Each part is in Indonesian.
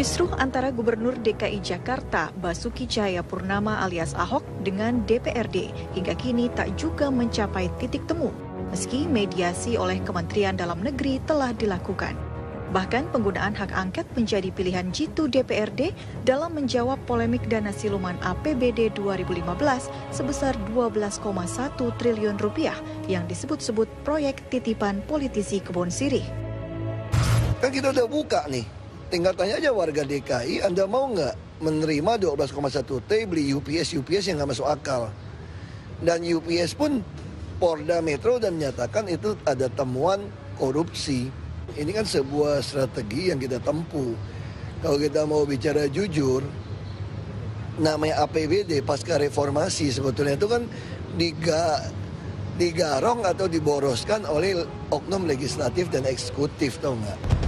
Kisruh antara Gubernur DKI Jakarta Basuki Cahayapurnama alias Ahok dengan DPRD hingga kini tak juga mencapai titik temu, meski mediasi oleh Kementerian Dalam Negeri telah dilakukan. Bahkan penggunaan hak angket menjadi pilihan jitu DPRD dalam menjawab polemik dana siluman APBD 2015 sebesar 12,1 triliun rupiah yang disebut-sebut proyek titipan politisi Kebon Sirih. Kan kita udah buka nih. Tinggal tanya aja warga DKI, Anda mau nggak menerima 12,1 T beli UPS yang nggak masuk akal. Dan UPS pun Polda Metro dan menyatakan itu ada temuan korupsi. Ini kan sebuah strategi yang kita tempuh. Kalau kita mau bicara jujur, namanya APBD pasca reformasi sebetulnya itu kan digarong atau diboroskan oleh oknum legislatif dan eksekutif, tau nggak?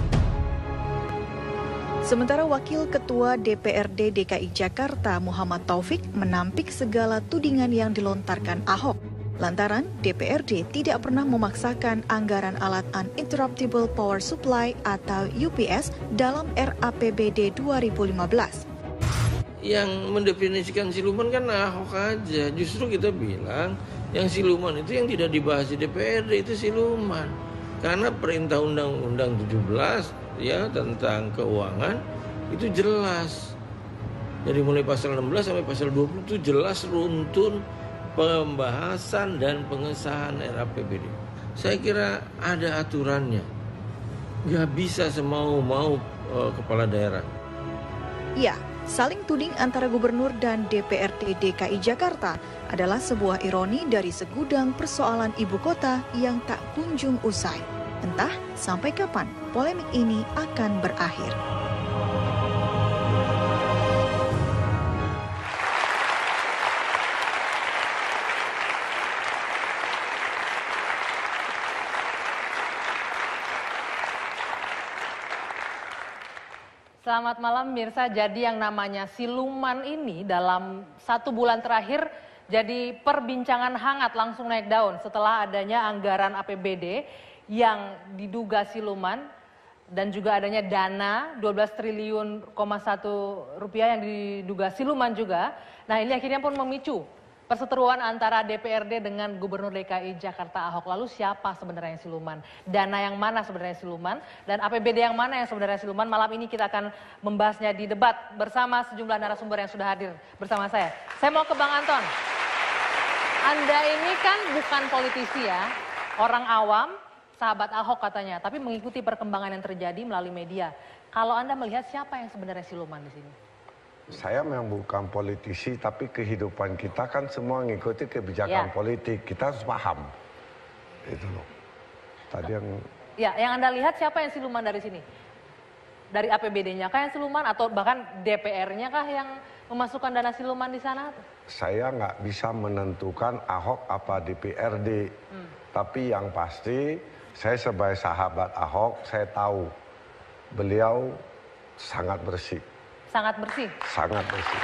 Sementara Wakil Ketua DPRD DKI Jakarta Muhammad Taufik menampik segala tudingan yang dilontarkan Ahok. Lantaran DPRD tidak pernah memaksakan anggaran alat Uninterruptible Power Supply atau UPS dalam RAPBD 2015. Yang mendefinisikan siluman kan Ahok aja. Justru kita bilang yang siluman itu yang tidak dibahas di DPRD itu siluman. Karena perintah Undang-Undang 17 ya tentang keuangan itu jelas. Dari mulai pasal 16 sampai pasal 20 itu jelas runtun pembahasan dan pengesahan RAPBD. Saya kira ada aturannya. Nggak bisa semau-mau kepala daerah. Ya, saling tuding antara Gubernur dan DPRD DKI Jakarta adalah sebuah ironi dari segudang persoalan ibu kota yang tak kunjung usai. Entah sampai kapan polemik ini akan berakhir. Selamat malam mirsa, jadi yang namanya siluman ini dalam 1 bulan terakhir jadi perbincangan hangat, langsung naik daun setelah adanya anggaran APBD yang diduga siluman dan juga adanya dana 12 triliun,1 rupiah yang diduga siluman juga. Nah ini akhirnya pun memicu perseteruan antara DPRD dengan Gubernur DKI Jakarta Ahok. Lalu siapa sebenarnya yang siluman? Dana yang mana sebenarnya siluman? Dan APBD yang mana yang sebenarnya siluman? Malam ini kita akan membahasnya di debat bersama sejumlah narasumber yang sudah hadir bersama saya. Saya mau ke Bang Anton. Anda ini kan bukan politisi ya, orang awam, sahabat Ahok katanya, tapi mengikuti perkembangan yang terjadi melalui media. Kalau Anda melihat siapa yang sebenarnya siluman di sini? Saya memang bukan politisi, tapi kehidupan kita kan semua mengikuti kebijakan politik. Kita harus paham. Itu loh. Tadi yang... Ya, yang Anda lihat siapa yang siluman dari sini? Dari APBD-nya kah yang siluman atau bahkan DPR-nya kah yang memasukkan dana siluman di sana? Saya nggak bisa menentukan Ahok apa DPRD. Tapi yang pasti, saya sebagai sahabat Ahok, saya tahu beliau sangat bersih. Sangat bersih? Sangat bersih.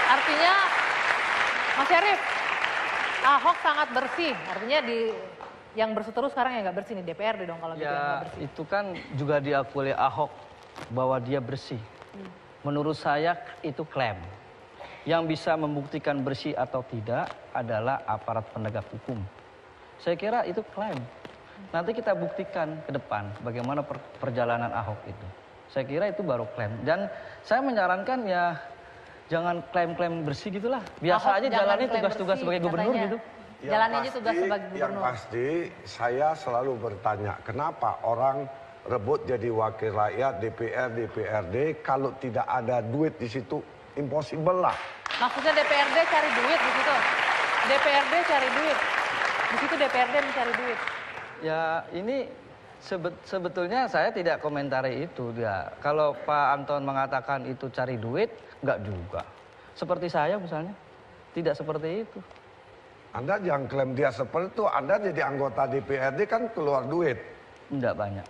Artinya, Mas Syarif, Ahok sangat bersih. Artinya yang berseteru sekarang yang nggak bersih nih, DPRD dong kalau gitu yang nggak bersih. Itu kan juga diakui oleh Ahok bahwa dia bersih. Menurut saya itu klaim. Yang bisa membuktikan bersih atau tidak adalah aparat penegak hukum. Saya kira itu klaim. Nanti kita buktikan ke depan bagaimana perjalanan Ahok itu. Saya kira itu baru klaim. Dan saya menyarankan ya jangan klaim-klaim bersih gitulah. Biasa Ahok aja jalannya tugas-tugas sebagai gubernur gitu. Jalannya aja tugas sebagai gubernur. Yang pasti saya selalu bertanya kenapa orang rebut jadi wakil rakyat DPRD kalau tidak ada duit di situ impossible lah. Maksudnya DPRD cari duit di situ. DPRD cari duit. Di situ DPRD mencari duit. Ya ini sebetulnya saya tidak komentari itu dia. Kalau Pak Anton mengatakan itu cari duit, enggak juga. Seperti saya misalnya, tidak seperti itu. Anda jangan klaim dia seperti itu, Anda jadi anggota DPRD kan keluar duit. Enggak banyak.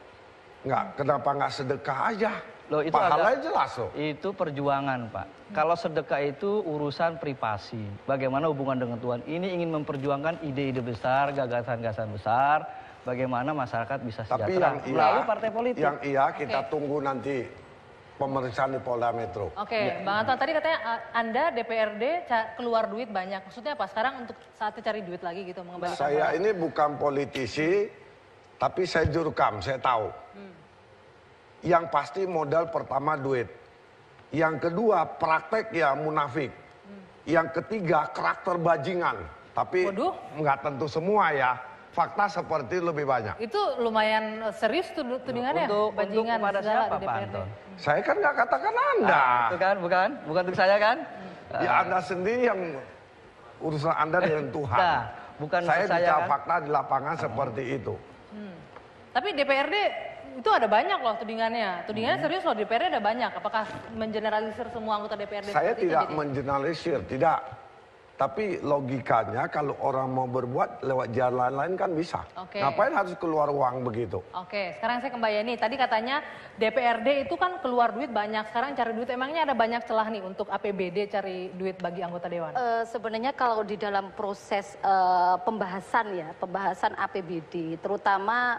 Enggak, kenapa enggak sedekah aja? Loh, itu pahalanya jelas loh. Itu perjuangan Pak. Kalau sedekah itu urusan privasi. Bagaimana hubungan dengan Tuhan. Ini ingin memperjuangkan ide-ide besar, gagasan-gagasan besar. Bagaimana masyarakat bisa sejahtera. Tapi yang melalui partai politik. Yang kita tunggu nanti pemeriksaan di Polda Metro. Oke, Bang Anton tadi katanya Anda DPRD keluar duit banyak. Maksudnya apa? Sekarang untuk saatnya cari duit lagi gitu mengembalikan. Saya ini bukan politisi, tapi saya jurkam, saya tahu. Yang pasti modal pertama duit. Yang kedua praktek ya munafik. Yang ketiga karakter bajingan. Tapi nggak tentu semua ya. Fakta seperti lebih banyak. Itu lumayan serius tudingannya, bajingan pada segala siapa, di Pak DPRD. Anton? Saya kan nggak katakan Anda. Itu kan, bukan untuk saya kan? Ya Anda sendiri yang urusan Anda dengan Tuhan. Nah, bukan saya saya bicara kan? fakta di lapangan seperti itu. Tapi DPRD itu ada banyak loh tudingannya. Tudingannya serius loh, DPRD ada banyak. Apakah mengeneralisir semua anggota DPRD? Saya seperti itu tidak jadi? mengeneralisir, tidak. Tapi logikanya kalau orang mau berbuat lewat jalan lain kan bisa. Oke. Ngapain harus keluar uang begitu? Oke, sekarang saya ke Mbak Yeni. Tadi katanya DPRD itu kan keluar duit banyak. Sekarang cari duit, emangnya ada banyak celah nih untuk APBD cari duit bagi anggota Dewan? Sebenarnya kalau di dalam proses pembahasan APBD, terutama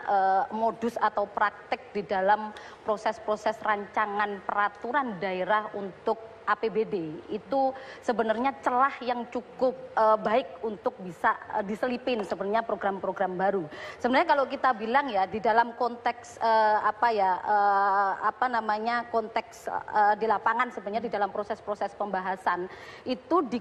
modus atau praktek di dalam proses-proses rancangan peraturan daerah untuk APBD itu sebenarnya celah yang cukup baik untuk bisa diselipin sebenarnya program-program baru. Sebenarnya kalau kita bilang ya di dalam konteks konteks di lapangan sebenarnya di dalam proses-proses pembahasan itu di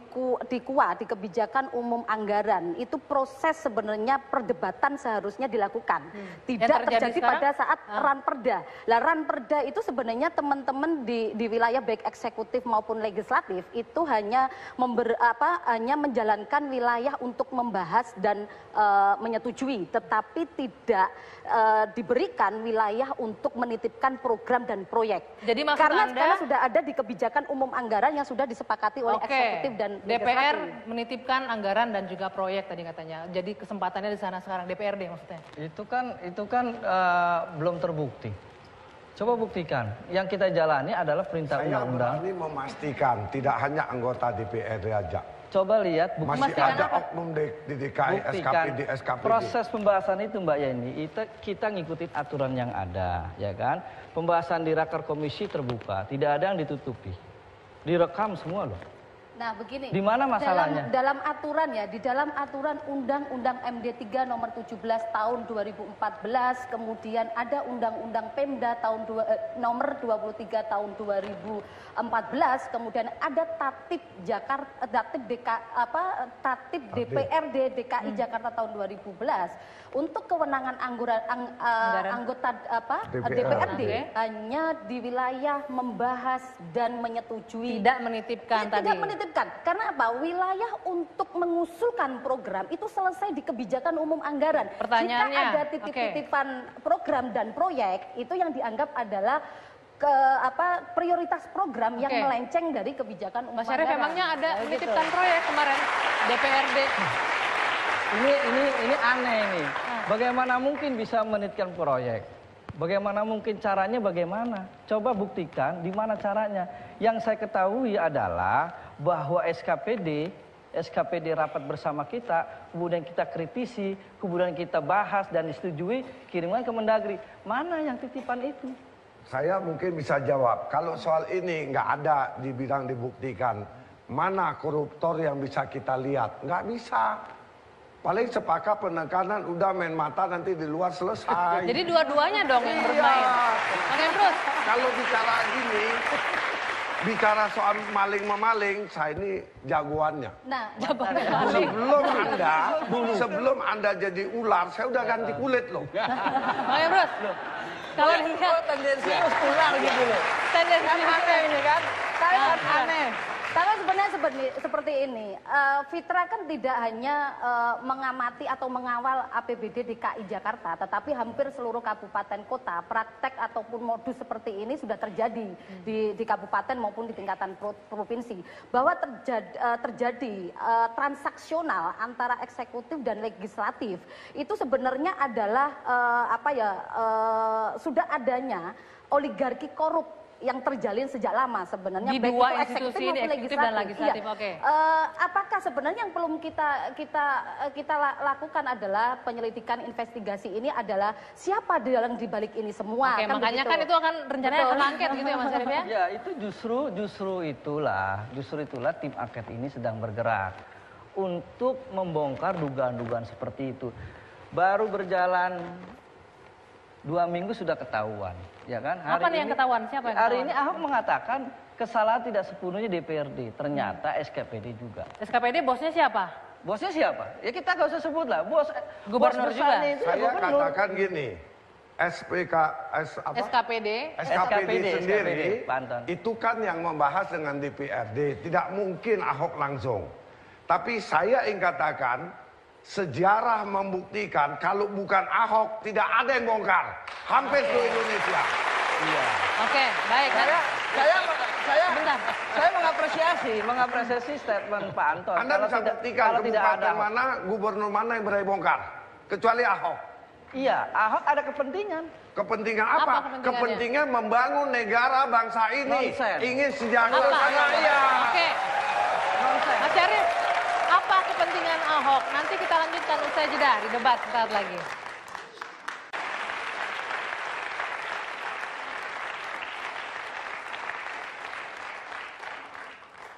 kebijakan umum anggaran itu proses sebenarnya perdebatan seharusnya dilakukan. Tidak terjadi pada saat ranperda. Lah ranperda itu sebenarnya teman-teman di wilayah baik eksekutif maupun legislatif itu hanya menjalankan wilayah untuk membahas dan menyetujui, tetapi tidak diberikan wilayah untuk menitipkan program dan proyek. Jadi maksud karena sudah ada di kebijakan umum anggaran yang sudah disepakati oleh eksekutif dan DPR legislatif. menitipkan anggaran dan juga proyek tadi katanya. Jadi kesempatannya di sana sekarang DPRD maksudnya. Itu kan belum terbukti. Coba buktikan. Yang kita jalani adalah perintah undang-undang. Saya berani memastikan tidak hanya anggota DPRD aja. Coba lihat, masih ada oknum di DKI, SKPD, SKPD. Proses pembahasan itu Mbak Yeni, itu kita ngikutin aturan yang ada, ya kan? Pembahasan di raker komisi terbuka, tidak ada yang ditutupi. Direkam semua loh. Nah begini, di mana masalahnya? Dalam aturan ya, di dalam aturan Undang-Undang MD 3 nomor 17 tahun 2014, kemudian ada Undang-Undang Pemda nomor 23 tahun 2014, kemudian ada Tatip DPRD DKI Jakarta tahun 2011 untuk kewenangan anggota DPRD hanya di wilayah membahas dan menyetujui, tidak menitipkan tadi. Tidak menitipkan. Karena apa? Wilayah untuk mengusulkan program itu selesai di kebijakan umum anggaran. Pertanyaannya, jika ada titip-titipan program dan proyek itu yang dianggap adalah prioritas program yang melenceng dari kebijakan umum anggaran. Mas Syarif, emangnya ada menitipkan proyek kemarin DPRD? Ini aneh nih. Bagaimana mungkin bisa menitipkan proyek? Bagaimana mungkin caranya bagaimana? Coba buktikan di mana caranya. Yang saya ketahui adalah bahwa SKPD rapat bersama kita, kemudian kita kritisi, kemudian kita bahas dan disetujui, kirimkan ke Mendagri. Mana yang titipan itu? Saya mungkin bisa jawab. Kalau soal ini nggak ada dibilang dibuktikan. Mana koruptor yang bisa kita lihat? Nggak bisa. Paling sepakat penekanan udah main mata nanti di luar selesai. Jadi dua-duanya dong yang bermain. Oke, terus. Kalau bicara gini, bicara soal maling-memaling, saya ini jagoannya. Nah, sebelum Anda jadi ular, saya udah ganti kulit loh. Oke, Bros. Kalau tendensius ular gitu loh. Tendensi aneh ini kan? Aneh. Tapi sebenarnya seperti ini, Fitra kan tidak hanya mengamati atau mengawal APBD DKI Jakarta, tetapi hampir seluruh kabupaten kota praktek ataupun modus seperti ini sudah terjadi di kabupaten maupun di tingkatan provinsi. Bahwa terjadi transaksional antara eksekutif dan legislatif itu sebenarnya adalah sudah adanya oligarki korup yang terjalin sejak lama sebenarnya di baik dua itu institusi ini, eksekutif dan legislatif. Iya. Oke. Apakah sebenarnya yang belum kita lakukan adalah penyelidikan investigasi ini adalah siapa di balik ini semua? Oke, kan makanya begitu. kan itu akan rencananya akan angket gitu ya Mas Syarif ya? Ya, itu justru itulah tim angket ini sedang bergerak untuk membongkar dugaan-dugaan seperti itu. Baru berjalan 2 minggu sudah ketahuan, ya kan? Apa nih yang ketahuan? Siapa yang Hari ketahuan? ini Ahok mengatakan kesalahan tidak sepenuhnya DPRD, ternyata SKPD juga. SKPD bosnya siapa? Bosnya siapa? Ya kita nggak usah sebut lah. Gubernur bos juga. besarnya itu ya Saya gubernur. katakan gini, SKPD. SKPD sendiri Pak Anton. itu kan yang membahas dengan DPRD. Tidak mungkin Ahok langsung. Tapi saya ingin katakan, sejarah membuktikan kalau bukan Ahok tidak ada yang bongkar. Hampir seluruh Indonesia. Iya. Oke, baik. Bentar. Saya mengapresiasi statement Pak Anton. Anda bisa buktikan kabupaten mana, gubernur mana yang berani bongkar. Kecuali Ahok. Iya, Ahok ada kepentingan. Kepentingan Apa apa? kepentingannya? Kepentingan membangun negara bangsa ini. Nonsen. Ingin sejahtera Apa? rakyat. Oke. Nonsen. Mas Syarif, apa kepentingan Ahok? Nanti kita lanjutkan usai jeda di debat sesaat lagi.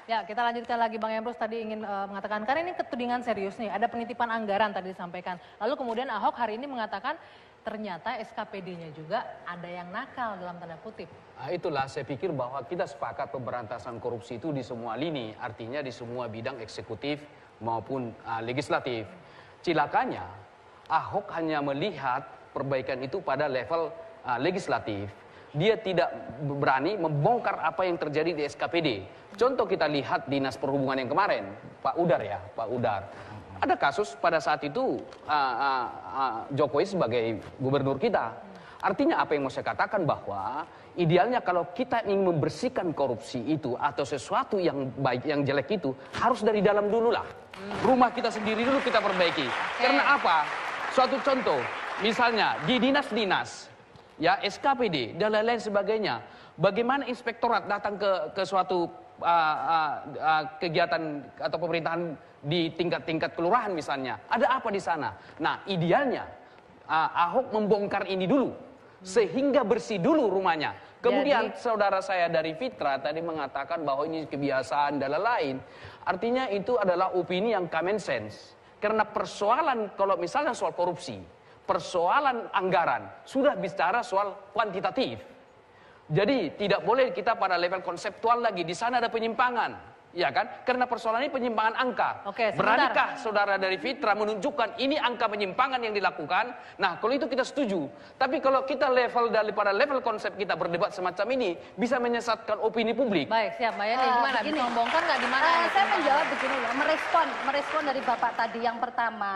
Ya, kita lanjutkan lagi Bang Emrus tadi ingin mengatakan, karena ini ketudingan serius nih, ada penitipan anggaran tadi disampaikan. Lalu kemudian Ahok hari ini mengatakan ternyata SKPD-nya juga ada yang nakal dalam tanda kutip. Nah, itulah saya pikir bahwa kita sepakat pemberantasan korupsi itu di semua lini, artinya di semua bidang eksekutif maupun legislatif. Cilakanya, Ahok hanya melihat perbaikan itu pada level legislatif. Dia tidak berani membongkar apa yang terjadi di SKPD. Contoh kita lihat Dinas Perhubungan yang kemarin, Pak Udar. Ada kasus pada saat itu Jokowi sebagai gubernur kita. Artinya apa yang mau saya katakan bahwa idealnya kalau kita ingin membersihkan korupsi itu atau sesuatu yang baik, yang jelek itu harus dari dalam dulu lah. Rumah kita sendiri dulu kita perbaiki. Karena apa? Suatu contoh, misalnya di dinas-dinas, ya SKPD dan lain-lain sebagainya. Bagaimana inspektorat datang ke suatu kegiatan atau pemerintahan di tingkat-tingkat kelurahan misalnya. Ada apa di sana? Nah, idealnya Ahok membongkar ini dulu sehingga bersih dulu rumahnya. Kemudian saudara saya dari Fitra tadi mengatakan bahwa ini kebiasaan dan lain-lain. Artinya itu adalah opini yang common sense. Karena persoalan kalau misalnya soal korupsi, persoalan anggaran sudah bicara soal kuantitatif. Jadi tidak boleh kita pada level konseptual lagi. Di sana ada penyimpangan. Ya kan? Karena persoalan ini penyimpangan angka. Oke, beranikah saudara dari Fitra menunjukkan ini angka penyimpangan yang dilakukan? Nah, kalau itu kita setuju. Tapi kalau kita daripada level konsep kita berdebat semacam ini, bisa menyesatkan opini publik. Baik, siap. Mbak Yani, gimana? Begini. Bisa membongkar nggak di mana? Saya menjawab begini ya, merespon dari Bapak tadi. Yang pertama,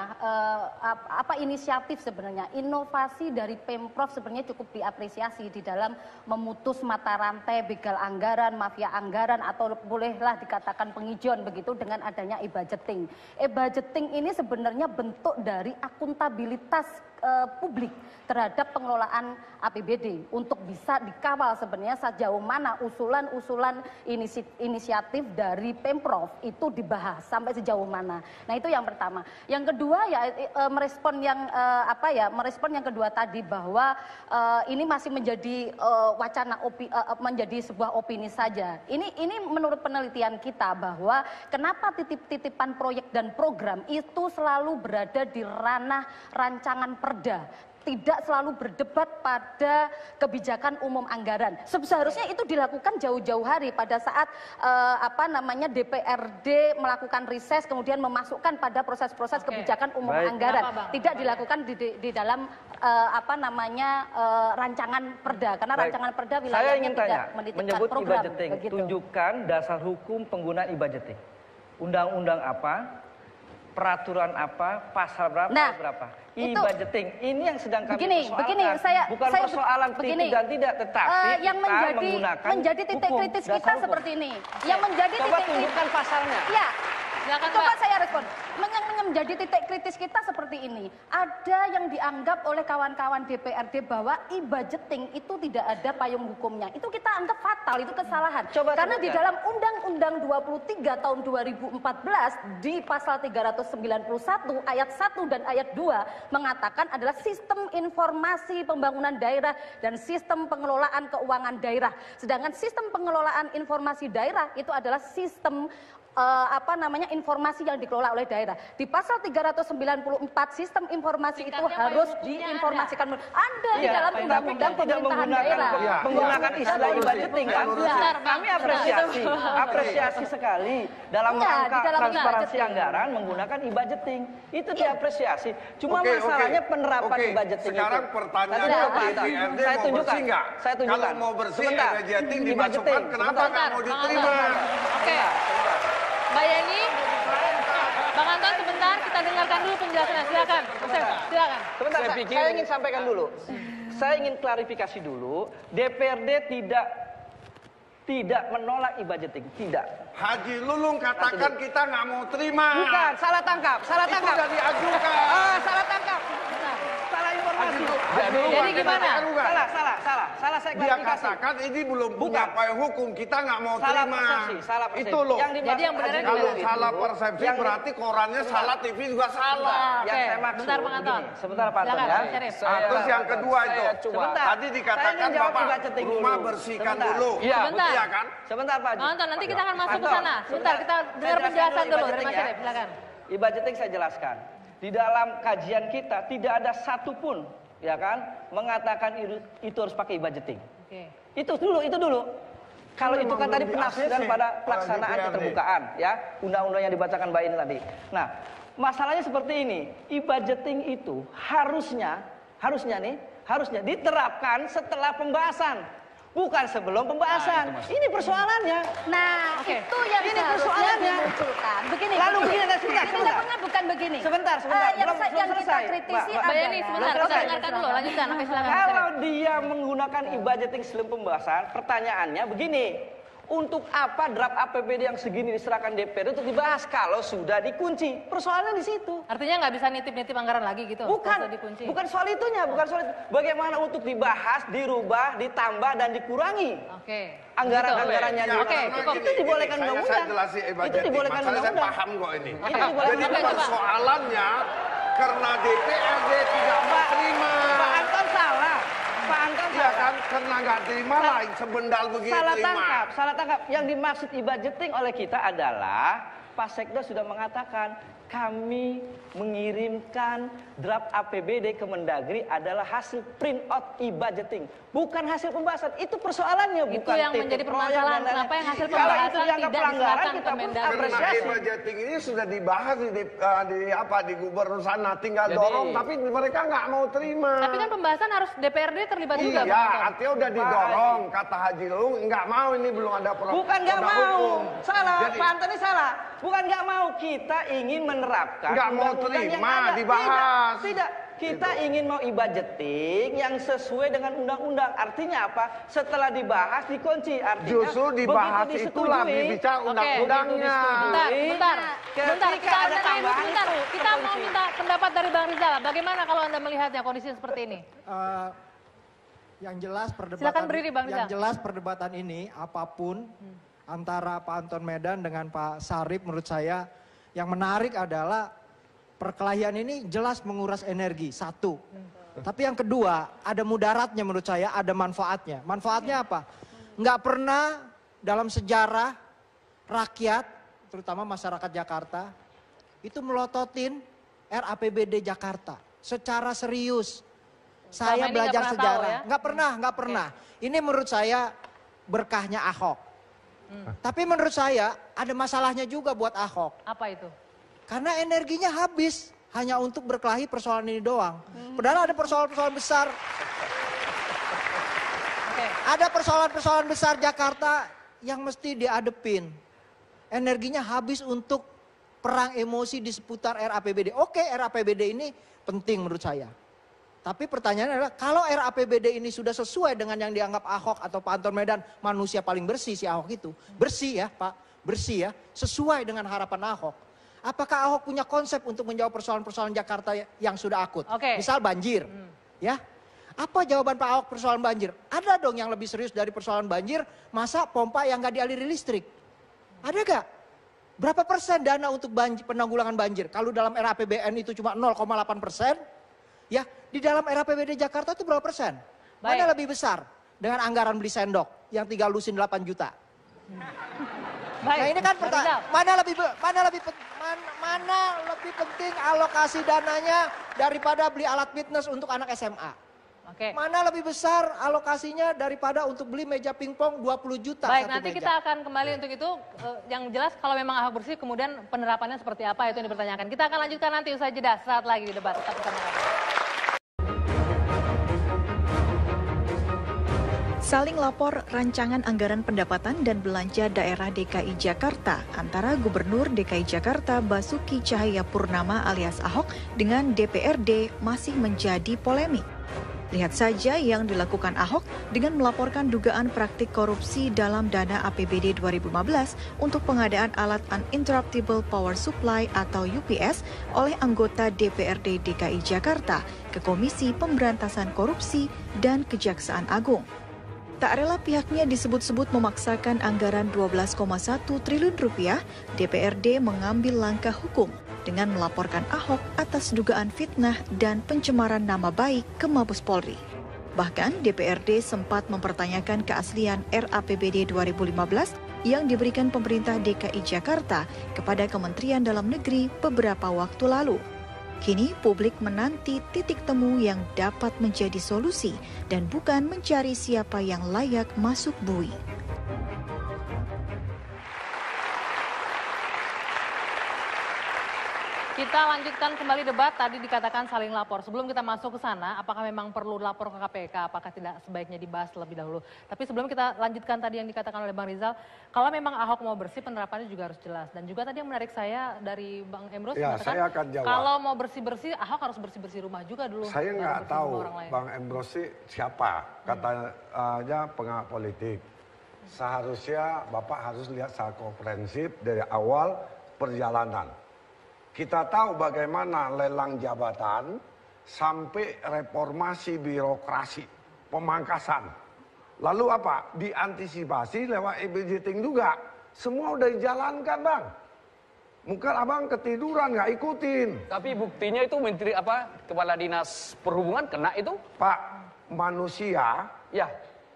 apa inisiatif sebenarnya, inovasi dari Pemprov sebenarnya cukup diapresiasi di dalam memutus mata rantai begal anggaran, mafia anggaran, atau bolehlah dikatakan penghijauan begitu dengan adanya e-budgeting. E-budgeting ini sebenarnya bentuk dari akuntabilitas publik terhadap pengelolaan APBD untuk bisa dikawal sebenarnya sejauh mana usulan-usulan inisiatif dari Pemprov itu dibahas sampai sejauh mana. Nah, itu yang pertama. Yang kedua ya merespon yang kedua tadi bahwa ini masih menjadi wacana menjadi sebuah opini saja. Ini menurut penelitian kita bahwa kenapa titip-titipan proyek dan program itu selalu berada di ranah rancangan perda, tidak selalu berdebat pada kebijakan umum anggaran. Seharusnya itu dilakukan jauh-jauh hari pada saat DPRD melakukan rises kemudian memasukkan pada proses-proses kebijakan umum anggaran. Tidak dilakukan di dalam rancangan perda, karena rancangan perda wilayahnya tidak menitipkan menyebut program. e-budgeting, Begitu. tunjukkan dasar hukum penggunaan e-budgeting. Undang-undang apa? Peraturan apa, pasal berapa, berapa. E-budgeting ini yang sedang kami persoalkan. Bukan persoalan titik dan tidak, tetapi yang menjadi titik kritis kita seperti ini. Yang menjadi coba titik tunjukkan pasalnya. Ya, coba saya respon. yang menjadi titik kritis kita seperti ini. Ada yang dianggap oleh kawan-kawan DPRD bahwa e-budgeting itu tidak ada payung hukumnya. Itu kita anggap fatal, itu kesalahan. Karena di dalam Undang-Undang 23 tahun 2014 di pasal 391 ayat 1 dan ayat 2 mengatakan adalah sistem informasi pembangunan daerah dan sistem pengelolaan keuangan daerah. Sedangkan sistem pengelolaan informasi daerah itu adalah sistem informasi yang dikelola oleh daerah. Di pasal 394 sistem informasi itu harus diinformasikan. Ada di dalam undang-undang pemerintahan daerah. Menggunakan istilah e-budgeting kan? Kami apresiasi sekali dalam rangka transparansi anggaran menggunakan e-budgeting. Itu diapresiasi. Cuma masalahnya penerapan e-budgeting itu. Sekarang pertanyaannya DPRD mau bersih nggak? Kalau mau bersih e-budgeting dimasukkan, kenapa nggak mau diterima? Oke. Mbak Yeni, Bang Anton sebentar kita dengarkan dulu penjelasannya. Silakan. Silakan. Sebentar, saya ingin sampaikan dulu. Saya ingin klarifikasi dulu. DPRD tidak menolak e-budgeting, tidak. Haji Lulung katakan kita nggak mau terima. Bukan, salah tangkap. Itu sudah diajukan. Salah tangkap. Salah informasi. Jadi gimana? Salah saya Dia klarifikasi. katakan ini belum punya payung hukum, kita nggak mau terima. Salah persepsi. Itu loh. Jadi yang benar kalau salah persepsi berarti korannya salah, TV juga salah. Yang saya maksud Bentar Bang Anton. Sebentar Pak Anton ya. Terus yang kedua itu, tadi dikatakan Bapak rumah bersihkan dulu. Iya, iya kan? Sebentar Pak. Bang Anton, nanti kita akan masuk ke sana. Sebentar, kita dengar penjelasan dulu dari Mas Syarif. Silakan. E-budgeting saya jelaskan. Di dalam kajian kita tidak ada satupun ya kan mengatakan itu harus pakai e-budgeting. Oke. Itu dulu. Kalau itu kan tadi penafsiran pada pelaksanaan keterbukaan ya, undang-undang yang dibacakan Mbak ini tadi. Nah, masalahnya seperti ini. E-budgeting itu harusnya diterapkan setelah pembahasan. Bukan sebelum pembahasan. Ini persoalannya. Nah, itu yang ini seharusnya persoalannya. dimunculkan. Begini. Sebentar. Bukan begini. Sebentar. Yang kita selesai. kritisi Mbak Yeni, sebentar. Kita dengarkan dulu. Lanjutkan. Oke, silakan. Kalau dia menggunakan e-budgeting sebelum pembahasan, pertanyaannya begini. Untuk apa draft APBD yang segini diserahkan DPR untuk dibahas kalau sudah dikunci? Persoalannya di situ. Artinya nggak bisa nitip-nitip anggaran lagi gitu? Bukan soal itunya, bukan soal itu. Bagaimana untuk dibahas, dirubah, ditambah dan dikurangi? Oke. Anggaran-anggarannya dulu. Oke, cukup. Itu dibolehkan undang-undang. Itu dibolehkan undang-undang. Saya paham kok ini. Jadi persoalannya karena DPRD tidak mau terima. Pak Anton salah. Iya kan, karena nggak terima lah, sebendal begitu terima. Salah tangkap. Yang dimaksud e-budgeting oleh kita adalah Pak Sekda sudah mengatakan kami mengirimkan draft APBD ke Mendagri adalah hasil print out e-budgeting, bukan hasil pembahasan. Itu persoalannya, itu bukan yang menjadi permasalahan. Kenapa yang hasil pembahasan tidak diserahkan ke Mendagri? Karena e-budgeting ini sudah dibahas di gubernur sana, tinggal dorong, tapi mereka nggak mau terima. Tapi kan pembahasan harus DPRD terlibat juga. Iya, artinya udah didorong. Kata Haji Lulung nggak mau, ini belum ada bukan nggak mau. Salah, Pak Anton ini salah. Bukan nggak mau, kita ingin menerapkan. Nggak mau terima, dibahas. Tidak. Kita ingin mau e-budgeting yang sesuai dengan undang-undang. Artinya apa? Setelah dibahas dikunci. Artinya justru dibahas itulah dibicara undang-undangnya. Bentar. Kita mau minta pendapat dari Bang Rizal. Bagaimana kalau Anda melihatnya kondisi seperti ini? Yang jelas perdebatan ini apapun antara Pak Anton Medan dengan Pak Syarif, menurut saya yang menarik adalah perkelahian ini jelas menguras energi, satu. Tapi yang kedua, ada mudaratnya menurut saya, ada manfaatnya. Manfaatnya apa? Nggak pernah dalam sejarah rakyat, terutama masyarakat Jakarta, itu melototin RAPBD Jakarta secara serius. Saya belajar sejarah, nggak pernah. Ini menurut saya berkahnya Ahok. Tapi menurut saya ada masalahnya juga buat Ahok. Apa itu? Karena energinya habis hanya untuk berkelahi persoalan ini doang. Padahal ada persoalan-persoalan besar. Ada persoalan-persoalan besar Jakarta yang mesti dihadepin. Energinya habis untuk perang emosi di seputar RAPBD. Oke, RAPBD ini penting menurut saya. Tapi pertanyaannya adalah kalau RAPBD ini sudah sesuai dengan yang dianggap Ahok atau Pak Anton Medan, manusia paling bersih si Ahok itu. Bersih ya Pak, bersih ya, sesuai dengan harapan Ahok. Apakah Ahok punya konsep untuk menjawab persoalan-persoalan Jakarta yang sudah akut? Misal banjir, ya. Apa jawaban Pak Ahok persoalan banjir? Ada dong yang lebih serius dari persoalan banjir, masa pompa yang nggak dialiri listrik? Ada gak? Berapa persen dana untuk penanggulangan banjir? Kalau dalam era APBN itu cuma 0,8%, ya di dalam era APBD Jakarta itu berapa persen? Mana lebih besar dengan anggaran beli sendok yang tinggal lusin 8 juta? Nah ini kan mana lebih penting alokasi dananya daripada beli alat fitness untuk anak SMA? Mana lebih besar alokasinya daripada untuk beli meja pingpong 20 juta? Baik, nanti kita akan kembali untuk itu. Yang jelas kalau memang Ahok bersih, kemudian penerapannya seperti apa itu yang dipertanyakan. Kita akan lanjutkan nanti usai jeda, saat lagi di debat. Tetap bersama kami. Saling lapor rancangan anggaran pendapatan dan belanja daerah DKI Jakarta antara Gubernur DKI Jakarta Basuki Cahayapurnama alias Ahok dengan DPRD masih menjadi polemik. Lihat saja yang dilakukan Ahok dengan melaporkan dugaan praktik korupsi dalam dana APBD 2015 untuk pengadaan alat Uninterruptible Power Supply atau UPS oleh anggota DPRD DKI Jakarta ke Komisi Pemberantasan Korupsi dan Kejaksaan Agung. Tak rela pihaknya disebut-sebut memaksakan anggaran 12,1 triliun rupiah, DPRD mengambil langkah hukum dengan melaporkan Ahok atas dugaan fitnah dan pencemaran nama baik ke Mabes Polri. Bahkan DPRD sempat mempertanyakan keaslian RAPBD 2015 yang diberikan pemerintah DKI Jakarta kepada Kementerian Dalam Negeri beberapa waktu lalu. Kini publik menanti titik temu yang dapat menjadi solusi dan bukan mencari siapa yang layak masuk bui. Kita lanjutkan kembali debat, tadi dikatakan saling lapor. Sebelum kita masuk ke sana, apakah memang perlu lapor ke KPK, apakah tidak sebaiknya dibahas lebih dahulu. Tapi sebelum kita lanjutkan tadi yang dikatakan oleh Bang Rizal, kalau memang Ahok mau bersih, penerapannya juga harus jelas. Dan juga tadi yang menarik saya dari Bang Emrus, ya, saya akan jawab. Kalau mau bersih-bersih, Ahok harus bersih-bersih rumah juga dulu. Saya nggak tahu Bang Emrus siapa, katanya pengawat politik. Seharusnya Bapak harus lihat secara komprehensif dari awal perjalanan. Kita tahu bagaimana lelang jabatan sampai reformasi birokrasi, pemangkasan. Lalu apa? Diantisipasi lewat e-budgeting juga. Semua udah dijalankan, Bang. Mungkin Abang ketiduran, nggak ikutin. Tapi buktinya itu Menteri Kepala Dinas Perhubungan kena itu? Pak, manusia, ya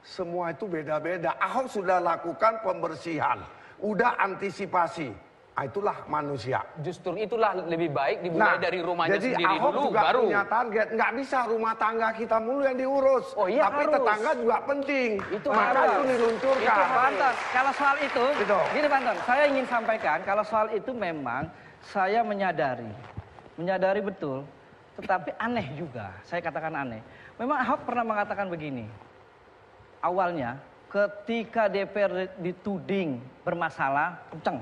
semua itu beda-beda. Ahok sudah lakukan pembersihan, udah antisipasi. Itulah manusia. Justru itulah lebih baik dimulai dari rumahnya sendiri dulu. Jadi Ahok juga punya target. Nggak bisa rumah tangga kita mulu yang diurus. Oh iya, tapi harus. Tetangga juga penting. Itu maka itu diluncurkan. Itu Pak Anton, kalau soal itu, gini Pak Anton, saya ingin sampaikan kalau soal itu memang saya menyadari betul. Tetapi aneh juga, saya katakan aneh. Memang Ahok pernah mengatakan begini. Awalnya ketika DPR dituding bermasalah, kenceng.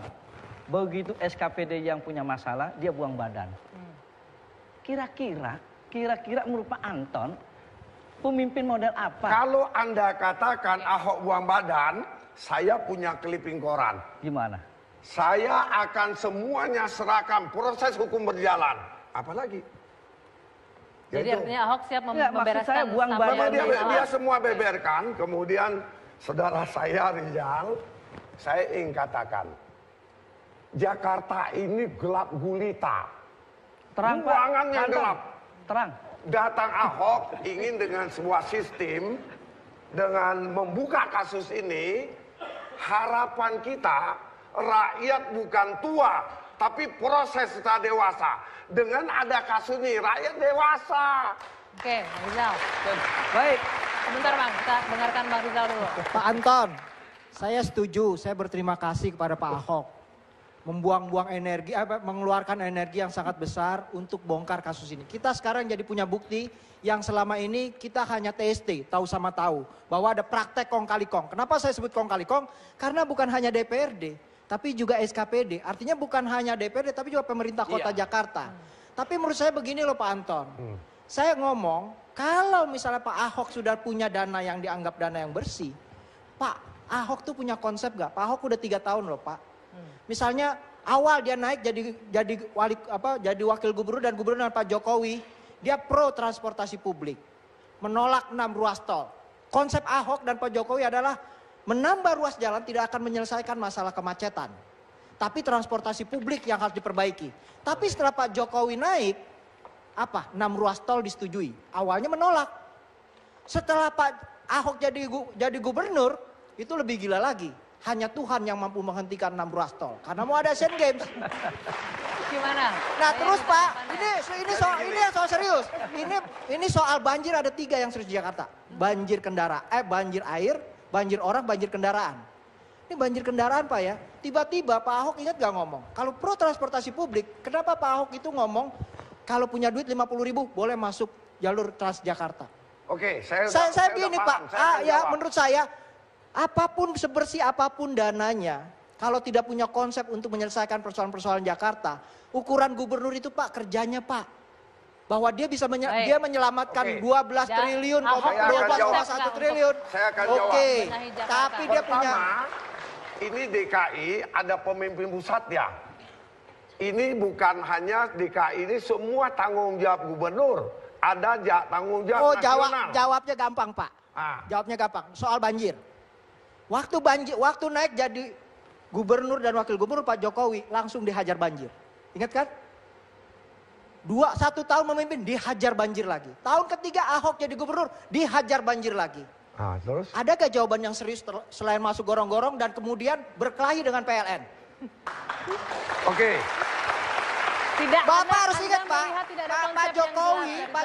Begitu SKPD yang punya masalah, dia buang badan. Kira-kira menurut Pak Anton, pemimpin model apa? Kalau Anda katakan Ahok buang badan, saya punya clipping koran. Gimana? Saya akan semuanya serahkan, proses hukum berjalan. Apalagi? Jadi artinya Ahok siap membereskan buang badan. Dia semua beberkan, kemudian saudara saya Rizal, saya ingin katakan, Jakarta ini gelap gulita. Terang, Buangannya gelap. Terang. Datang Ahok ingin dengan sebuah sistem, dengan membuka kasus ini, harapan kita, rakyat bukan tua, tapi proses setelah dewasa. Dengan ada kasus ini, rakyat dewasa. Oke, Bang Rizal. Baik. Sebentar Bang, kita dengarkan Bang Rizal dulu. Pak Anton, saya setuju, saya berterima kasih kepada Pak Ahok. Membuang-buang energi, mengeluarkan energi yang sangat besar untuk bongkar kasus ini. Kita sekarang jadi punya bukti yang selama ini kita hanya TST, tahu sama tahu. Bahwa ada praktek kong kali kong. Kenapa saya sebut kong kali kong? Karena bukan hanya DPRD, tapi juga SKPD. Artinya bukan hanya DPRD, tapi juga pemerintah kota Jakarta. Tapi menurut saya begini loh Pak Anton. Saya ngomong, kalau misalnya Pak Ahok sudah punya dana yang dianggap dana yang bersih, Pak Ahok tuh punya konsep gak? Pak Ahok udah 3 tahun loh Pak. Misalnya awal dia naik jadi wakil gubernur dan gubernur Pak Jokowi, dia pro transportasi publik, menolak 6 ruas tol. Konsep Ahok dan Pak Jokowi adalah menambah ruas jalan tidak akan menyelesaikan masalah kemacetan, tapi transportasi publik yang harus diperbaiki. Tapi setelah Pak Jokowi naik, 6 ruas tol disetujui. Awalnya menolak. Setelah Pak Ahok jadi gubernur, itu lebih gila lagi. Hanya Tuhan yang mampu menghentikan 6 ruas tol. Karena mau ada Asian Games. Gimana? Nah terus Pak, ini yang soal serius. Ini soal banjir, ada 3 yang serius di Jakarta. Banjir banjir air, banjir orang, banjir kendaraan. Ini banjir kendaraan Pak ya. Tiba-tiba Pak Ahok ingat gak ngomong? Kalau pro transportasi publik, kenapa Pak Ahok itu ngomong kalau punya duit 50.000 boleh masuk jalur Transjakarta? Oke, saya begini Pak. Menurut saya apapun sebersih apapun dananya, kalau tidak punya konsep untuk menyelesaikan persoalan-persoalan Jakarta, ukuran gubernur itu Pak kerjanya Pak, bahwa dia bisa dia menyelamatkan 12 triliun, 12,1 triliun. Saya akan jawab. Tapi dia punya. Ini DKI ada pemimpin pusat ya. Ini bukan hanya DKI, ini semua tanggung jawab gubernur. Ada tanggung jawab nasional. Jawabnya gampang Pak. Jawabnya gampang. Soal banjir. Waktu naik jadi gubernur dan wakil gubernur Pak Jokowi langsung dihajar banjir. Ingat kan? 1 tahun memimpin dihajar banjir lagi. Tahun ketiga Ahok jadi gubernur dihajar banjir lagi. Terus? Ada gak jawaban yang serius selain masuk gorong-gorong dan kemudian berkelahi dengan PLN? Oke. Bapak harus ingat Pak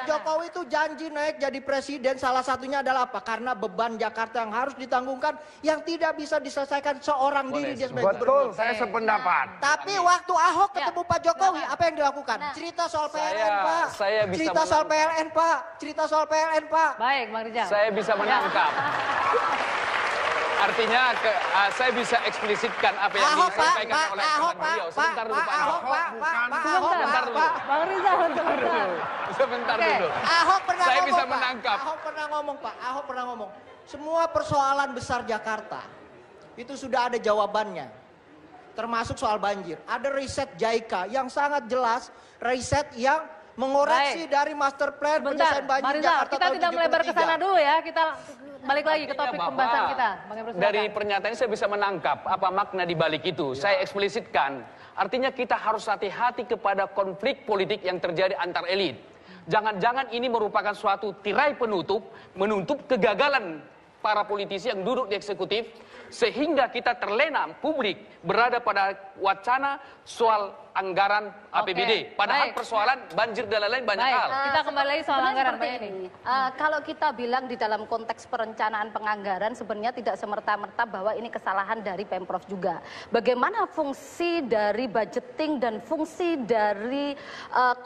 Jokowi itu janji naik jadi presiden, salah satunya adalah apa? Karena beban Jakarta yang harus ditanggungkan yang tidak bisa diselesaikan seorang diri dia sebagai gubernur. Betul, saya sependapat. Tapi waktu Ahok ketemu Pak Jokowi, apa yang dilakukan? Cerita soal PLN Pak. Cerita soal PLN Pak. Cerita soal PLN Pak. Baik Bang Rizal. Saya bisa menangkap. Artinya saya bisa eksplisitkan apa yang disampaikan oleh teman beliau. Sebentar dulu Pak Ahok. Sebentar dulu. Bang Rizal sebentar dulu. Ahok pernah saya ngomong, bisa Pak. menangkap. Ahok pernah ngomong Pak. Ahok pernah ngomong. Semua persoalan besar Jakarta itu sudah ada jawabannya. Termasuk soal banjir. Ada riset JICA yang sangat jelas, riset yang mengoreksi dari master plan penyelesaian banjir Jakarta kita tidak melebar ke sana dulu ya. Kita balik lagi ke topik pembahasan kita. Dari pernyataan ini saya bisa menangkap apa makna di balik itu. Saya eksplisitkan. Artinya kita harus hati-hati kepada konflik politik yang terjadi antar elit. Jangan-jangan ini merupakan suatu tirai penutup, menutup kegagalan para politisi yang duduk di eksekutif, sehingga kita terlena publik berada pada wacana soal anggaran APBD. Padahal persoalan banjir dan lain-lain banyak hal. Kita kembali lagi soal anggaran ini. Kalau kita bilang di dalam konteks perencanaan penganggaran, sebenarnya tidak semerta-merta bahwa ini kesalahan dari Pemprov juga. Bagaimana fungsi dari budgeting dan fungsi dari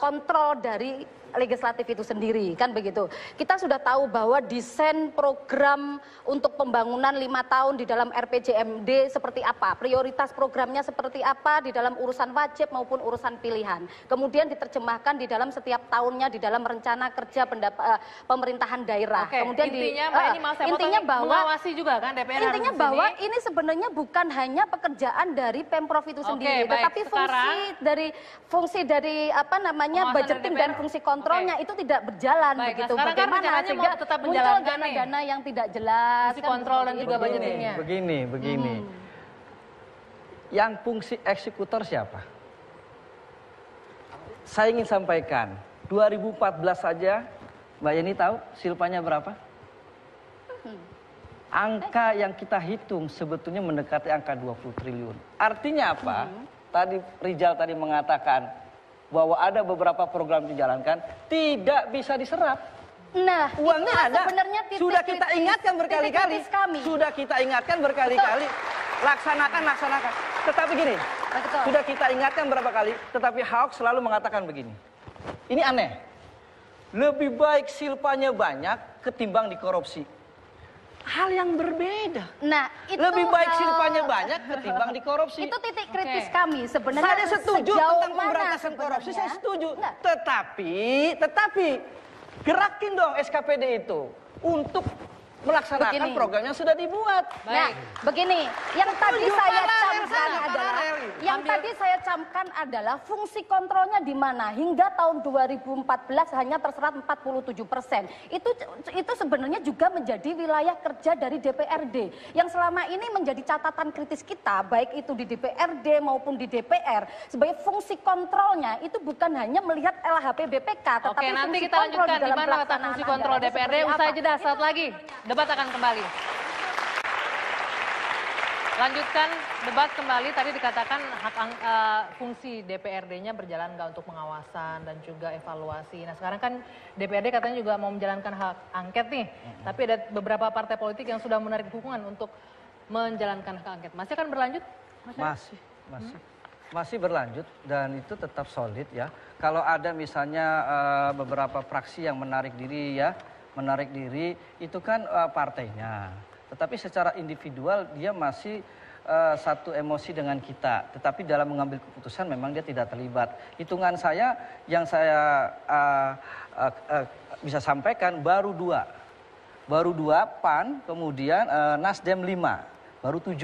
kontrol dari legislatif itu sendiri, kan begitu. Kita sudah tahu bahwa desain program untuk pembangunan 5 tahun di dalam RPJMD seperti apa, prioritas programnya seperti apa di dalam urusan wajib maupun urusan pilihan. Kemudian diterjemahkan di dalam setiap tahunnya di dalam rencana kerja pemerintahan daerah. Kemudian intinya bahwa mengawasi juga kan DPR. Intinya bahwa ini sebenarnya bukan hanya pekerjaan dari Pemprov itu sendiri, tetapi fungsi dari apa namanya budgeting dan fungsi kontrolnya itu tidak berjalan begitu. Bagaimana sehingga tetap muncul dana-dana yang tidak jelas, fungsi kontrol dan juga budgetingnya. Begini. Yang fungsi eksekutor siapa? Saya ingin sampaikan, 2014 saja, Mbak Yeni tahu silpanya berapa? Angka yang kita hitung sebetulnya mendekati angka 20 triliun. Artinya apa? Tadi Rizal tadi mengatakan bahwa ada beberapa program dijalankan tidak bisa diserap. Nah, uangnya ada. Sudah kita ingatkan berkali-kali. Laksanakan. Tetapi gini, sudah kita ingatkan berapa kali, tetapi Ahok selalu mengatakan begini. Ini aneh. Lebih baik silpanya banyak ketimbang dikorupsi. Hal yang berbeda. Nah, itu lebih baik silpanya banyak ketimbang dikorupsi. Itu titik kritis kami sebenarnya. Saya setuju tentang pemberantasan korupsi, saya setuju. Tetapi gerakin dong SKPD itu untuk melaksanakan program yang sudah dibuat. Nah, begini, yang tadi saya camkan adalah fungsi kontrolnya di mana hingga tahun 2014 hanya terserap 47%. Itu sebenarnya juga menjadi wilayah kerja dari DPRD yang selama ini menjadi catatan kritis kita, baik itu di DPRD maupun di DPR, sebagai fungsi kontrolnya itu bukan hanya melihat LHP BPK, tetapi nanti kita lanjutkan di mana letak fungsi kontrol DPRD. Usai jeda, saat lagi debat akan kembali. Lanjutkan debat kembali. Tadi dikatakan fungsi DPRD-nya berjalan nggak untuk pengawasan dan juga evaluasi. Nah sekarang kan DPRD katanya juga mau menjalankan hak angket nih. Tapi ada beberapa partai politik yang sudah menarik dukungan untuk menjalankan hak angket. Masih akan berlanjut? Masih berlanjut dan itu tetap solid ya. Kalau ada misalnya beberapa fraksi yang menarik diri itu kan partainya. Tetapi secara individual dia masih satu emosi dengan kita. Tetapi dalam mengambil keputusan memang dia tidak terlibat. Hitungan saya yang saya bisa sampaikan baru dua PAN, kemudian Nasdem 5, baru 7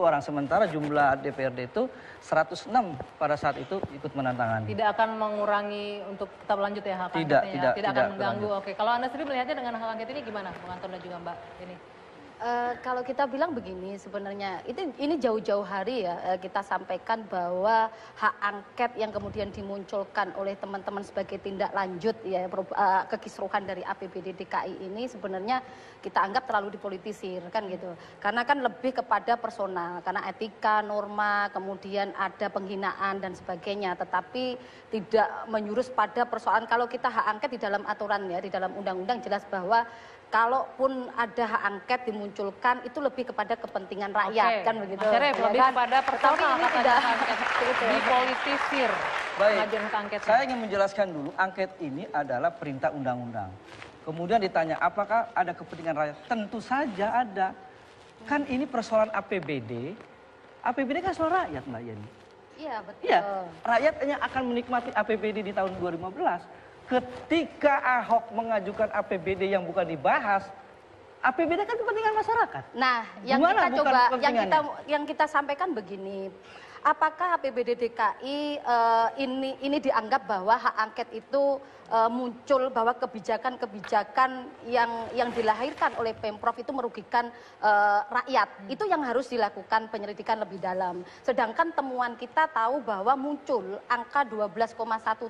orang. Sementara jumlah DPRD itu 106 pada saat itu ikut menantangani. Tidak akan mengurangi untuk tetap lanjut ya hak angketnya? Tidak akan mengganggu. Oke, kalau Anda sendiri melihatnya dengan hak angket ini gimana, Bang Anton dan juga Mbak ini? Kalau kita bilang begini sebenarnya ini jauh-jauh hari ya kita sampaikan bahwa hak angket yang kemudian dimunculkan oleh teman-teman sebagai tindak lanjut ya kekisruhan dari APBD DKI ini sebenarnya kita anggap terlalu dipolitisir kan gitu. Karena kan lebih kepada personal, karena etika, norma, kemudian ada penghinaan dan sebagainya, tetapi tidak menyurus pada persoalan. Kalau kita hak angket di dalam aturan ya, di dalam undang-undang jelas bahwa kalaupun ada hak angket dimunculkan itu lebih kepada kepentingan rakyat kan begitu. Mas Syarif, lebih kepada personal ini tidak dipolitisir. Baik, saya ingin menjelaskan dulu angket ini adalah perintah undang-undang. Kemudian ditanya apakah ada kepentingan rakyat? Tentu saja ada. Kan ini persoalan APBD. APBD kan soal rakyat Mbak Yeni. Iya betul. Iya, rakyat yang akan menikmati APBD di tahun 2015. Ketika Ahok mengajukan APBD yang bukan dibahas, APBD kan kepentingan masyarakat. Nah, yang kita sampaikan begini, apakah APBD DKI ini dianggap bahwa hak angket itu muncul bahwa kebijakan-kebijakan yang dilahirkan oleh Pemprov itu merugikan rakyat. Itu yang harus dilakukan penyelidikan lebih dalam. Sedangkan temuan kita tahu bahwa muncul angka 12,1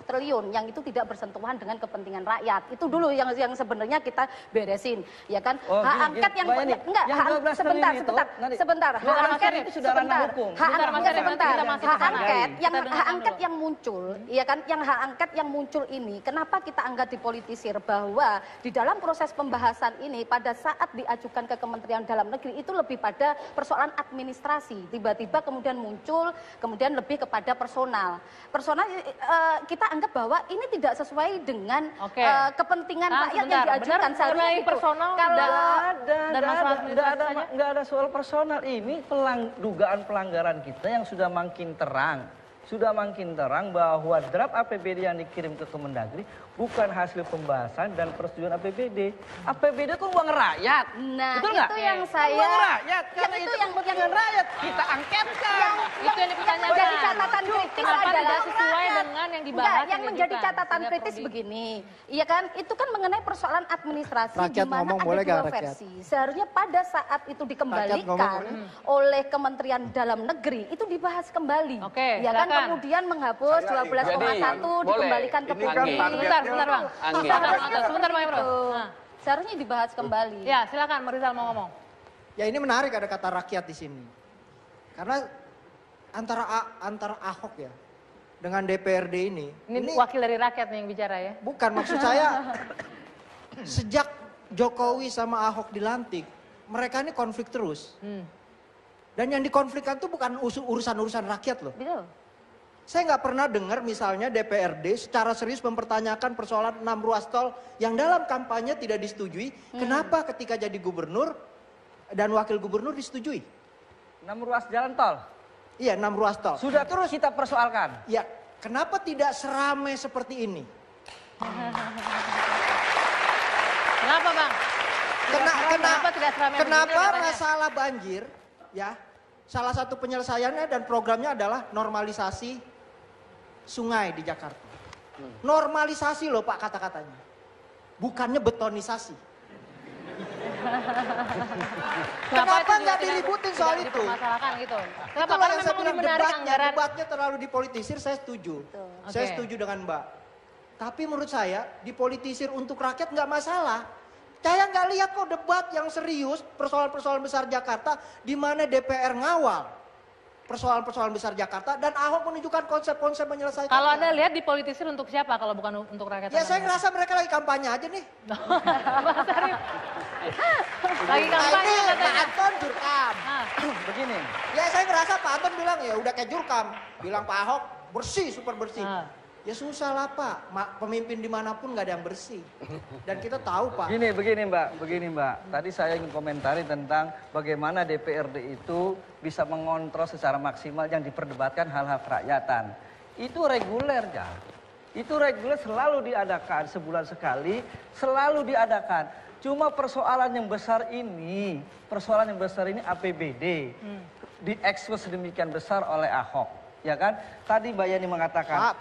triliun yang itu tidak bersentuhan dengan kepentingan rakyat. Itu dulu yang sebenarnya kita beresin, ya kan? Hak angket yang sebentar. Hak angket itu sudah ranah hukum. Hak angket yang muncul, ya kan? Yang hak angket yang muncul ini, kenapa kita anggap dipolitisir? Bahwa di dalam proses pembahasan ini pada saat diajukan ke Kementerian Dalam Negeri itu lebih pada persoalan administrasi. Tiba-tiba kemudian muncul, kemudian lebih kepada personal. Personal kita anggap bahada ini tidak sesuai dengan kepentingan rakyat yang diajukan. Seharusnya itu. Personal nggak ada soal personal. Ini dugaan pelanggaran kita yang sudah makin terang. Sudah makin terang bahwa draft APBD yang dikirim ke Kemendagri bukan hasil pembahasan dan persetujuan APBD. APBD itu uang rakyat. Nah, betul itu yang saya uang rakyat. Karena itu kepentingan rakyat. Kita angketkan. Itu yang menjadi catatan kritis adalah sesuai dengan yang dibahas. Yang menjadi catatan kritis begini. Iya kan? Itu kan mengenai persoalan administrasi di mana ada dua versi. Seharusnya pada saat itu dikembalikan oleh Kementerian Dalam Negeri itu dibahas kembali. Ya kan? Kemudian menghapus 12,1 dikembalikan ke Sebentar Bang. Sebentar Bang Imron. Seharusnya dibahas kembali. Ya, silakan Merizal mau ngomong. Ya ini menarik ada kata rakyat di sini. Karena antara Ahok ya dengan DPRD ini wakil dari rakyat nih yang bicara ya. Bukan, maksud saya sejak Jokowi sama Ahok dilantik, mereka ini konflik terus. Dan yang dikonflikkan itu bukan urusan-urusan rakyat loh. Betul. Saya nggak pernah dengar misalnya DPRD secara serius mempertanyakan persoalan 6 ruas tol yang dalam kampanye tidak disetujui. Kenapa ketika jadi gubernur dan wakil gubernur disetujui? 6 ruas jalan tol? Iya, 6 ruas tol. Sudah terus kita persoalkan. Ya, kenapa tidak seramai seperti ini? Kenapa Bang? kenapa tidak seramai kenapa masalah banjir, ya, salah satu penyelesaiannya dan programnya adalah normalisasi sungai di Jakarta. Normalisasi loh Pak kata-katanya, bukannya betonisasi. Kenapa nggak diributin soal itu? Gitu. Kenapa? Itulah yang saya bilang debatnya terlalu dipolitisir, saya setuju. Saya setuju dengan Mbak. Tapi menurut saya dipolitisir untuk rakyat nggak masalah. Saya nggak lihat kok debat yang serius persoalan-persoalan besar Jakarta di mana DPR ngawal persoalan-persoalan besar Jakarta dan Ahok menunjukkan konsep-konsep menyelesaikan. Kalau Anda lihat dipolitisir untuk siapa kalau bukan untuk rakyat? Ya saya ngerasa mereka lagi kampanye aja nih. Lagi kampanye katanya. Pak Anton Jurkam. Begini. Ya saya ngerasa Pak Anton bilang ya udah kayak Jurkam. Bilang Pak Ahok bersih, super bersih. Ya susah lah Pak, pemimpin dimanapun nggak ada yang bersih. Dan kita tahu Pak. Begini Mbak. Tadi saya ingin komentari tentang bagaimana DPRD itu bisa mengontrol secara maksimal yang diperdebatkan hal-hal kerakyatan. Itu reguler ya. Itu reguler selalu diadakan, sebulan sekali selalu diadakan. Cuma persoalan yang besar ini APBD. Diekspos sedemikian besar oleh Ahok. Ya kan? Tadi Mbak Yani mengatakan,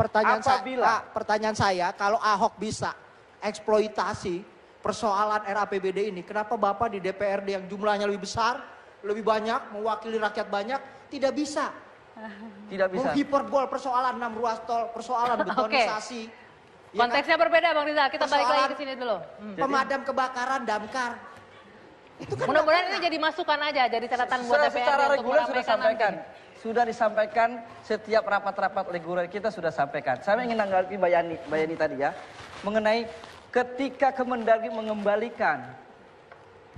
pertanyaan saya, kalau Ahok bisa eksploitasi persoalan RAPBD ini, kenapa Bapak di DPRD yang jumlahnya lebih besar, lebih banyak, mewakili rakyat banyak, tidak bisa? Tidak bisa. Menghiperbol persoalan 6 ruas tol, persoalan betonisasi. Konteksnya berbeda Bang Rizal, kita balik lagi ke sini dulu. Pemadam kebakaran, damkar. Mudah-mudahan ini jadi masukan aja, jadi catatan buat DPRD secara untuk reguler sudah meramaikan sampaikan. nanti. Sudah disampaikan setiap rapat-rapat reguler kita sudah sampaikan. Saya ingin menanggapi Mbak Yani tadi ya. Mengenai ketika Kemendagri mengembalikan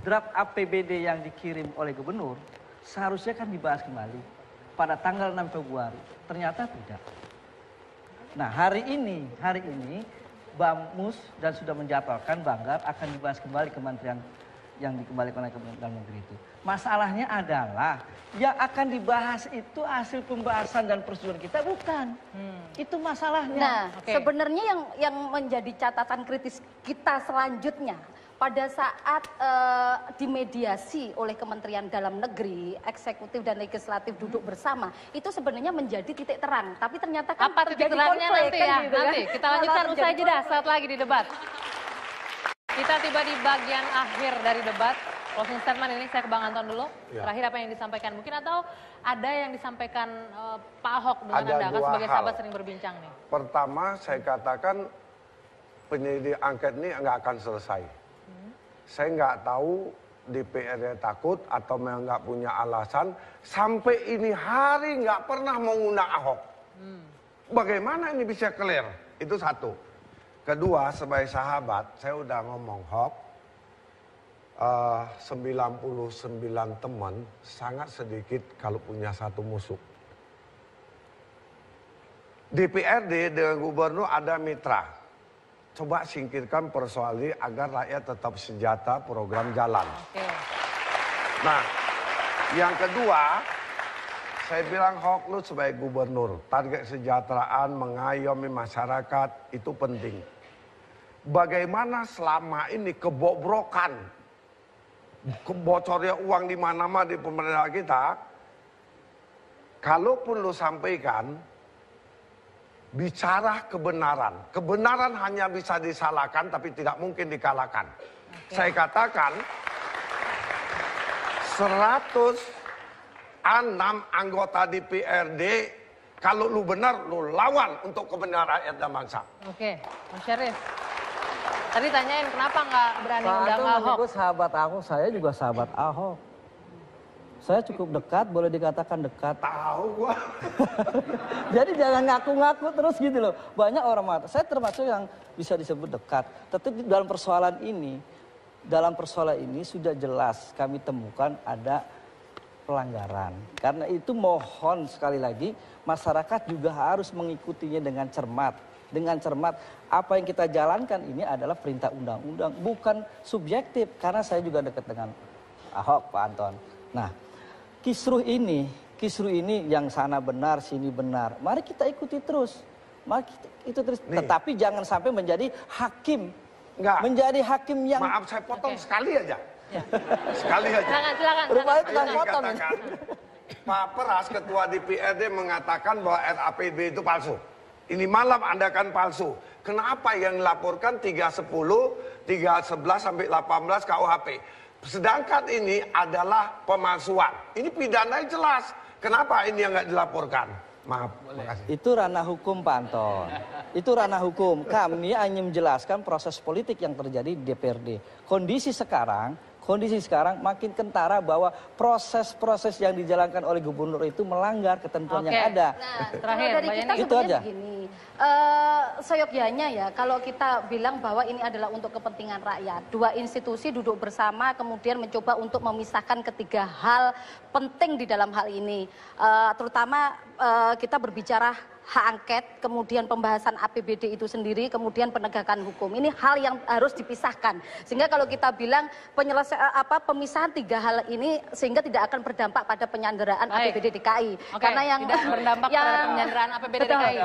draft APBD yang dikirim oleh gubernur. Seharusnya kan dibahas kembali pada tanggal 6 Februari. Ternyata tidak. Nah hari ini Bamus dan sudah menjadwalkan Banggar akan dibahas kembali kementerian yang dikembalikan oleh Kementerian Dalam Negeri itu. Masalahnya adalah yang akan dibahas itu hasil pembahasan dan persetujuan kita bukan. Itu masalahnya. Nah, sebenarnya yang menjadi catatan kritis kita selanjutnya pada saat dimediasi oleh Kementerian Dalam Negeri, eksekutif dan legislatif duduk bersama, itu sebenarnya menjadi titik terang. Tapi ternyata kan apa titik terangnya nanti ya? Gitu, nanti kan? Kita lanjutkan usai jeda saat lagi di debat. Kita tiba di bagian akhir dari debat. Closing statement ini saya ke Bang Anton dulu. Ya. Terakhir apa yang disampaikan mungkin atau ada yang disampaikan Pak Ahok dengan Anda kan sebagai sahabat sering berbincang nih. Pertama saya katakan penyelidik angket ini nggak akan selesai. Saya nggak tahu DPR takut atau memang nggak punya alasan sampai ini hari nggak pernah mau ngundang Ahok. Bagaimana ini bisa clear? Itu satu. Kedua, sebagai sahabat, saya udah ngomong, Hok, 99 teman sangat sedikit kalau punya satu musuh. DPRD dengan gubernur ada mitra. Coba singkirkan persoalan ini agar rakyat tetap sejahtera, program jalan. Nah, yang kedua, saya bilang Hok, lu sebagai gubernur, target kesejahteraan, mengayomi masyarakat, itu penting. Bagaimana selama ini kebobrokan, bocornya uang di mana-mana di pemerintah kita, kalaupun lu sampaikan, bicara kebenaran. Kebenaran hanya bisa disalahkan, tapi tidak mungkin dikalahkan. Saya katakan, 106 anggota DPRD, kalau lu benar, lu lawan untuk kebenaran rakyat dan bangsa. Oke, Mas Syarif. Tadi tanyain kenapa nggak berani undang Ahok? Itu sahabat Ahok, saya juga sahabat Ahok. Saya cukup dekat, boleh dikatakan dekat. Tahu gua. Jadi jangan ngaku-ngaku terus gitu loh. Banyak orang mengatakan, saya termasuk yang bisa disebut dekat. Tetapi dalam persoalan ini sudah jelas kami temukan ada pelanggaran. Karena itu mohon sekali lagi masyarakat juga harus mengikutinya dengan cermat. Dengan cermat, apa yang kita jalankan ini adalah perintah undang-undang, bukan subjektif. Karena saya juga dekat dengan Ahok, Pak Anton. Nah, kisruh ini yang sana benar, sini benar. Mari kita ikuti terus. Tetapi jangan sampai menjadi hakim. Enggak. Menjadi hakim yang... Maaf saya potong sekali aja. Ya. Sekali aja. Silakan. Rupanya tukang potong. Pak Peras, Ketua DPRD mengatakan bahwa RAPB itu palsu. Ini malam Anda kan palsu. Kenapa yang dilaporkan 310, 311 sampai 18 KUHP? Sedangkan ini adalah pemalsuan. Ini pidananya jelas. Kenapa ini yang nggak dilaporkan? Maaf, makasih. Itu ranah hukum, Pak Anton. Itu ranah hukum. Kami hanya menjelaskan proses politik yang terjadi di DPRD. Kondisi sekarang makin kentara bahwa proses-proses yang dijalankan oleh gubernur itu melanggar ketentuan yang ada. Nah, terakhir dari kita itu aja. Begini, seyogyanya ya, kalau kita bilang bahwa ini adalah untuk kepentingan rakyat, dua institusi duduk bersama kemudian mencoba untuk memisahkan ketiga hal penting di dalam hal ini, terutama kita berbicara hak angket, kemudian pembahasan APBD itu sendiri, kemudian penegakan hukum. Ini hal yang harus dipisahkan. Sehingga kalau kita bilang pemisahan tiga hal ini sehingga tidak akan berdampak pada penyanderaan APBD DKI. Karena yang tidak berdampak pada penyanderaan APBD DKI.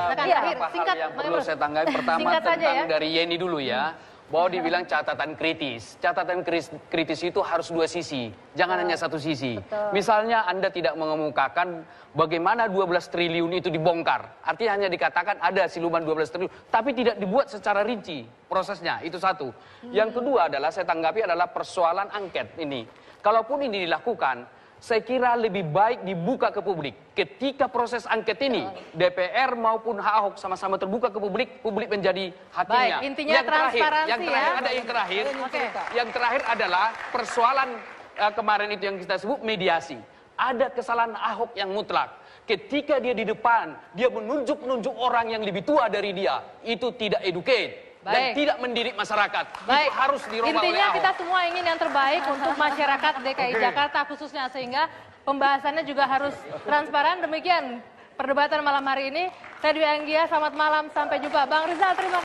Singkat, yang perlu saya tanggapi pertama tentang dari Yeni dulu ya. Bahwa dibilang catatan kritis. Catatan kritis itu harus dua sisi, jangan hanya satu sisi. Misalnya Anda tidak mengemukakan bagaimana 12 triliun itu dibongkar. Artinya hanya dikatakan ada siluman 12 triliun, tapi tidak dibuat secara rinci prosesnya. Itu satu. Yang kedua adalah saya tanggapi adalah persoalan angket ini. Kalaupun ini dilakukan, saya kira lebih baik dibuka ke publik. Ketika proses angket ini, DPR maupun Ahok sama-sama terbuka ke publik, publik menjadi hakimnya. Baik, intinya transparansi Yang terakhir adalah persoalan kemarin itu yang kita sebut mediasi. Ada kesalahan Ahok yang mutlak. Ketika dia di depan, dia menunjuk orang yang lebih tua dari dia. Itu tidak educate. Dan tidak mendidik masyarakat. Itu harus dirubah oleh Ahok. Intinya kita semua ingin yang terbaik untuk masyarakat DKI Jakarta khususnya, sehingga pembahasannya juga harus transparan. Demikian perdebatan malam hari ini. Saya Dwi Anggia, selamat malam, sampai jumpa. Bang Rizal, terima kasih.